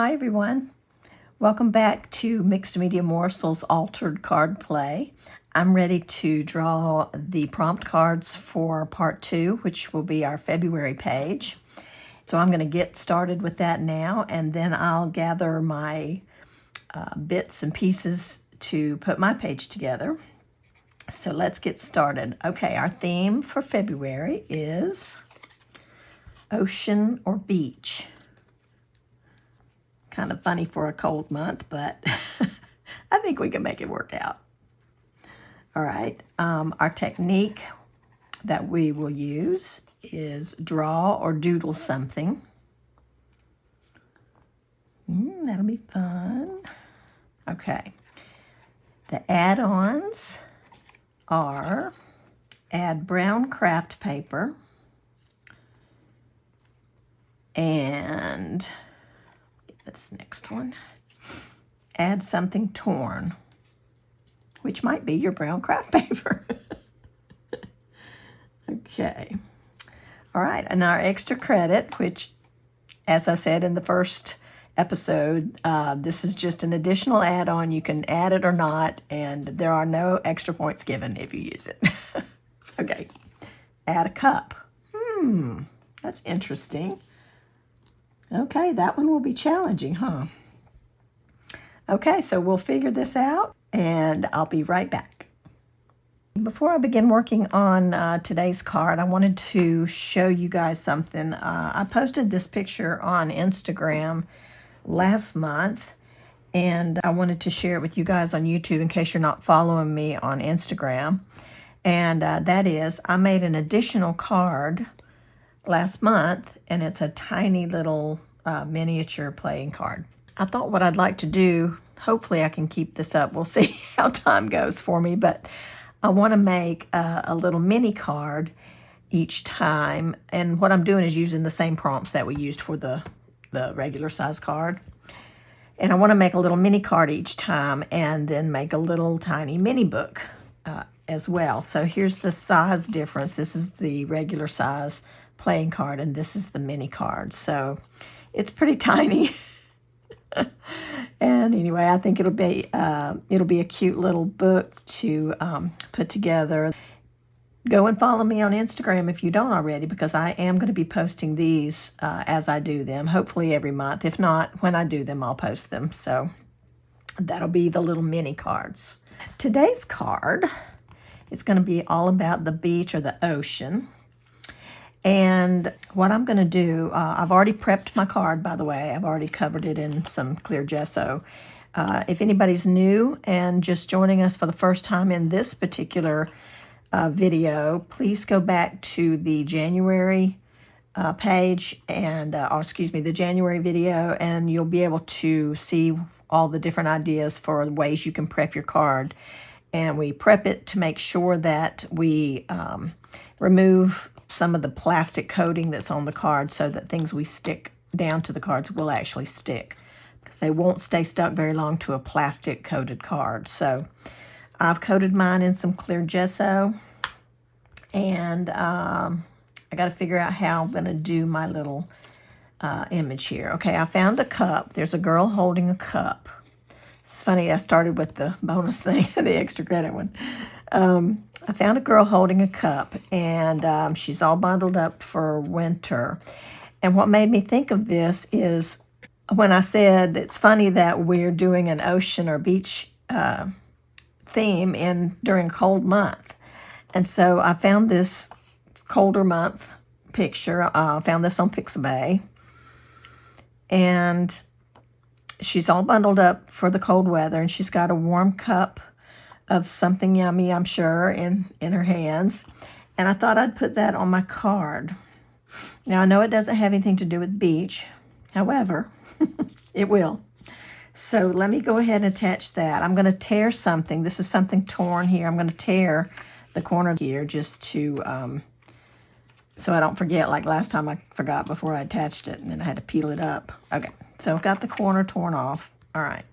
Hi everyone, welcome back to Mixed Media Morsels Altered Card Play. I'm ready to draw the prompt cards for part 2, which will be our February page. So I'm going to get started with that now, and then I'll gather my bits and pieces to put my page together. So let's get started. Okay, our theme for February is ocean or beach. Kind of funny for a cold month, but I think we can make it work out. All right, our technique that we will use is draw or doodle something. That'll be fun. Okay, the add-ons are add brown craft paper and this next one, add something torn, which might be your brown craft paper. Okay. All right, and our extra credit, which, as I said in the first episode, this is just an additional add-on. You can add it or not, and there are no extra points given if you use it. Okay, add a cup. That's interesting. Okay, that one will be challenging, huh? Okay, so we'll figure this out, and I'll be right back. Before I begin working on today's card, I wanted to show you guys something. I posted this picture on Instagram last month, and I wanted to share it with you guys on YouTube in case you're not following me on Instagram. And that is, I made an additional card last month, and it's a tiny little miniature playing card. I thought what I'd like to do, hopefully I can keep this up, we'll see how time goes for me, but I want to make a little mini card each time, and what I'm doing is using the same prompts that we used for the regular size card. And I want to make a little mini card each time and then make a little tiny mini book as well. So here's the size difference. This is the regular size playing card, and this is the mini card. So it's pretty tiny. And anyway, I think it'll be a cute little book to put together. Go and follow me on Instagram if you don't already, because I am going to be posting these as I do them, hopefully every month. If not, when I do them, I'll post them. So that'll be the little mini cards. Today's card is going to be all about the beach or the ocean. And what I'm going to do, I've already prepped my card, by the way. I've already covered it in some clear gesso. If anybody's new and just joining us for the first time in this particular video, please go back to the January page and, or excuse me, the January video, and you'll be able to see all the different ideas for ways you can prep your card. And we prep it to make sure that we remove some of the plastic coating that's on the card so that things we stick down to the cards will actually stick, because they won't stay stuck very long to a plastic coated card. So I've coated mine in some clear gesso, and I got to figure out how I'm going to do my little image here. Okay, I found a cup. There's a girl holding a cup. It's funny, I started with the bonus thing, the extra credit one. I found a girl holding a cup, and she's all bundled up for winter. And what made me think of this is when I said it's funny that we're doing an ocean or beach theme during a cold month. And so I found this colder month picture. I found this on Pixabay. And she's all bundled up for the cold weather, and she's got a warm cup of something yummy, I'm sure, in her hands. And I thought I'd put that on my card. Now, I know it doesn't have anything to do with beach. However, it will. So let me go ahead and attach that. I'm going to tear something. This is something torn here. I'm going to tear the corner here just to, so I don't forget, like last time I forgot before I attached it, and then I had to peel it up. Okay, so I've got the corner torn off. All right.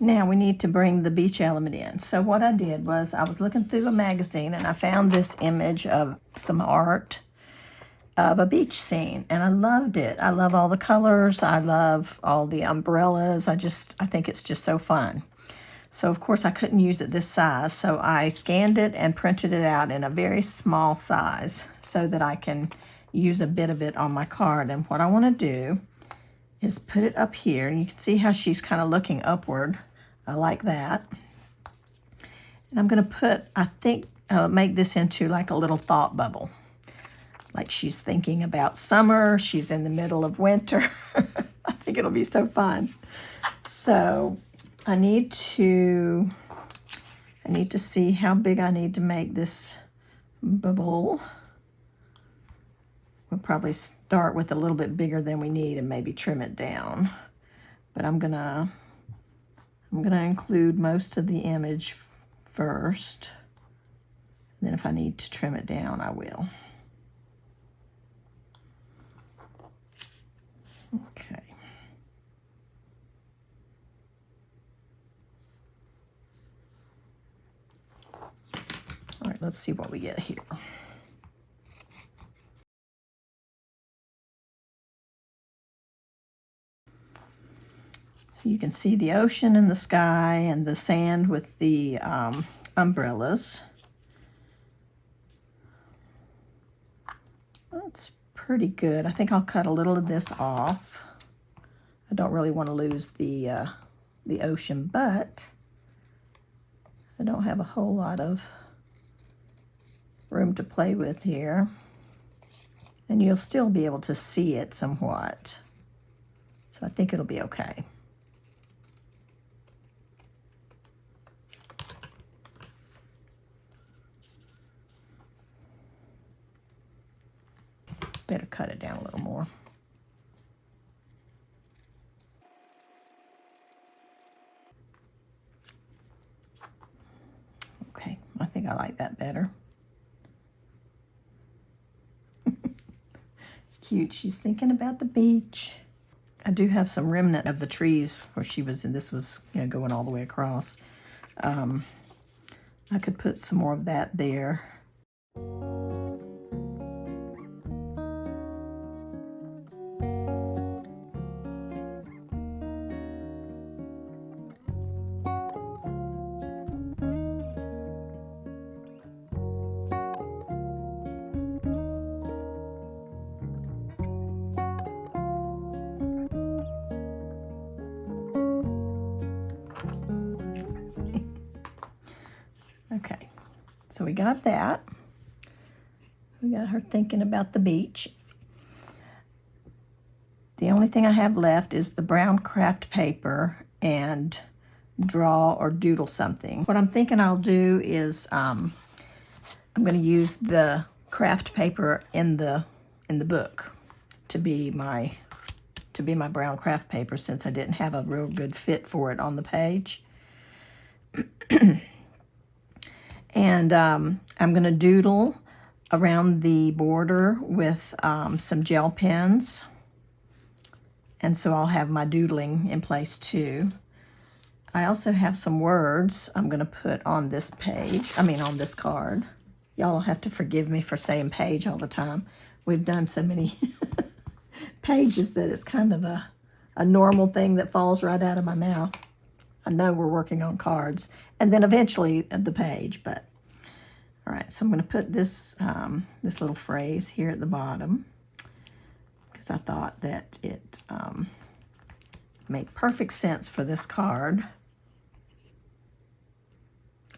Now we need to bring the beach element in. So what I did was I was looking through a magazine and I found this image of some art of a beach scene, and I loved it. I love all the colors. I love all the umbrellas. I think it's just so fun. So of course I couldn't use it this size, so I scanned it and printed it out in a very small size so that I can use a bit of it on my card. And what I want to do is put it up here, and you can see how she's kind of looking upward. I like that. And I'm going to put, make this into like a little thought bubble. Like she's thinking about summer, she's in the middle of winter. I think it'll be so fun. So I need to see how big I need to make this bubble. We'll probably start with a little bit bigger than we need and maybe trim it down. But I'm gonna include most of the image first. And then if I need to trim it down, I will. Okay. All right, let's see what we get here. So you can see the ocean and the sky and the sand with the umbrellas. That's pretty good. I think I'll cut a little of this off. I don't really want to lose the ocean, but I don't have a whole lot of room to play with here. And you'll still be able to see it somewhat. So I think it'll be okay. Better cut it down a little more. Okay, I think I like that better. It's cute. She's thinking about the beach. I do have some remnant of the trees where she was, and this was, going all the way across. I could put some more of that there. Okay, so we got that. We got her thinking about the beach. The only thing I have left is the brown craft paper and draw or doodle something. What I'm thinking I'll do is I'm going to use the craft paper in the book to be my brown craft paper, since I didn't have a real good fit for it on the page. And I'm going to doodle around the border with some gel pens. And so I'll have my doodling in place too. I also have some words I'm going to put on this page, on this card. Y'all have to forgive me for saying page all the time. We've done so many pages that it's kind of a normal thing that falls right out of my mouth. I know we're working on cards, and then eventually the page, but all right, so I'm going to put this this little phrase here at the bottom because I thought that it made perfect sense for this card.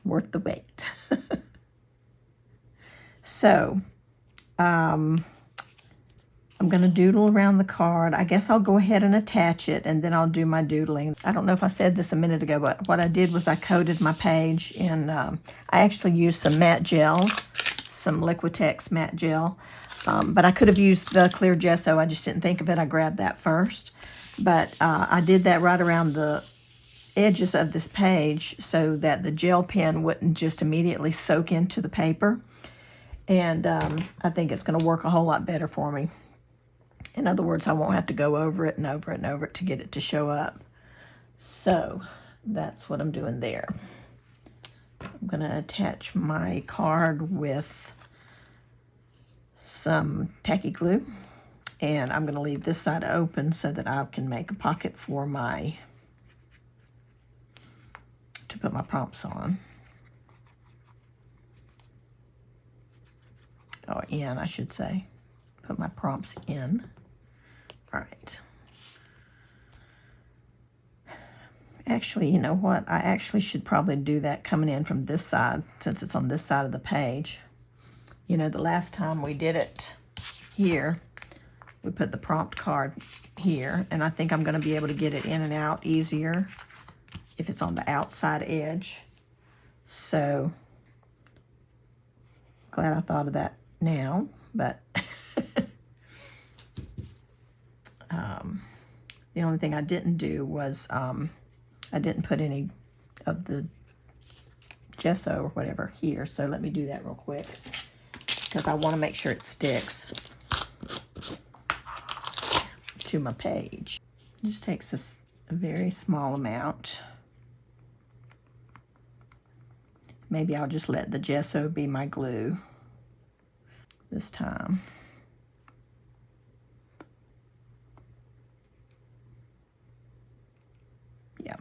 Worth the wait. So I'm going to doodle around the card. I guess I'll go ahead and attach it, and then I'll do my doodling. I don't know if I said this a minute ago, but what I did was I coated my page in, I actually used some matte gel, some Liquitex matte gel, but I could have used the clear gesso. I just didn't think of it. I grabbed that first. But I did that right around the edges of this page so that the gel pen wouldn't just immediately soak into the paper. And I think it's going to work a whole lot better for me. In other words, I won't have to go over it and over it and over it to get it to show up. So that's what I'm doing there. I'm going to attach my card with some tacky glue, and I'm going to leave this side open so that I can make a pocket for to put my prompts on. Or in, I should say. Put my prompts in. All right. Actually, you know what? I actually should probably do that coming in from this side, since it's on this side of the page. You know, the last time we did it here, we put the prompt card here, and I think I'm going to be able to get it in and out easier if it's on the outside edge. So, glad I thought of that now, but the only thing I didn't do was I didn't put any of the gesso or whatever here, so let me do that real quick because I want to make sure it sticks to my page. It just takes a very small amount. Maybe I'll just let the gesso be my glue this time. Yeah.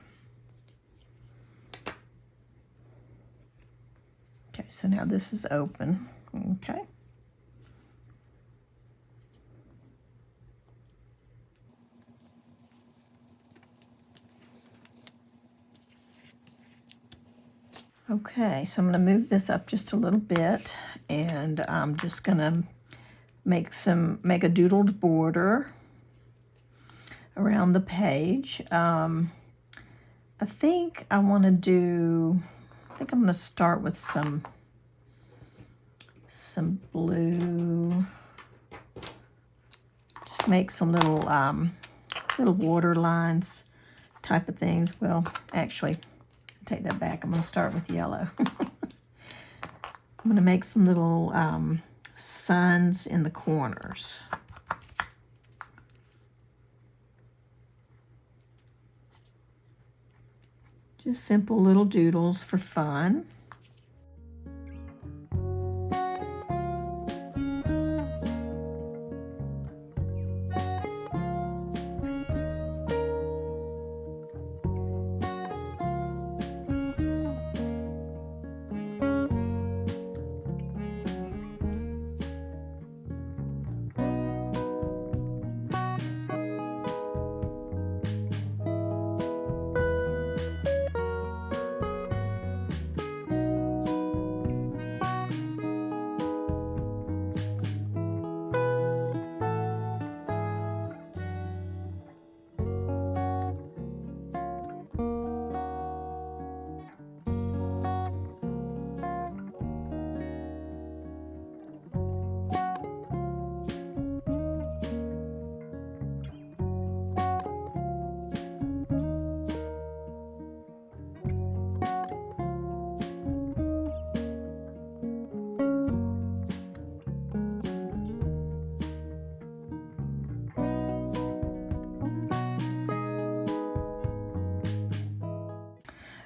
Okay, so now this is open. Okay. Okay, so I'm going to move this up just a little bit, and I'm just going to make a doodled border around the page. I think I'm going to start with some blue. Just make some little water lines type of things. Well, actually, take that back. I'm going to start with yellow. I'm going to make some little suns in the corners. Just simple little doodles for fun.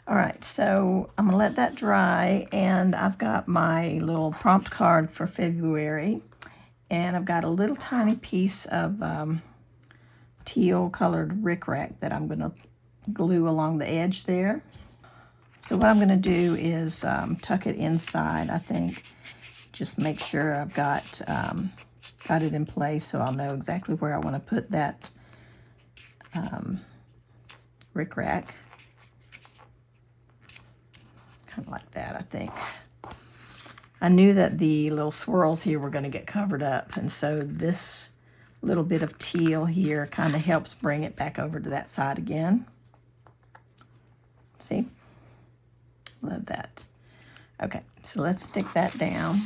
All right, so I'm gonna let that dry, and I've got my little prompt card for February, and I've got a little tiny piece of teal colored rickrack that I'm gonna glue along the edge there. So what I'm gonna do is tuck it inside, I think. Just make sure I've got it in place so I'll know exactly where I wanna put that rickrack. Kind of like that, I think. I knew that the little swirls here were going to get covered up, and so this little bit of teal here kind of helps bring it back over to that side again. See? Love that. Okay, so let's stick that down.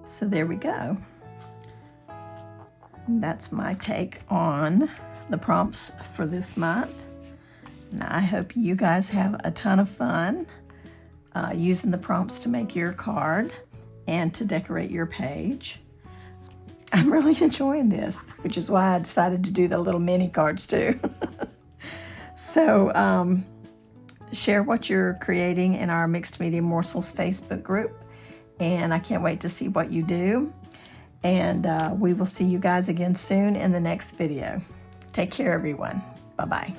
So there we go. That's my take on the prompts for this month. And I hope you guys have a ton of fun using the prompts to make your card and to decorate your page. I'm really enjoying this, which is why I decided to do the little mini cards too. So share what you're creating in our Mixed Media Morsels Facebook group, and I can't wait to see what you do. And we will see you guys again soon in the next video. Take care, everyone. Bye-bye.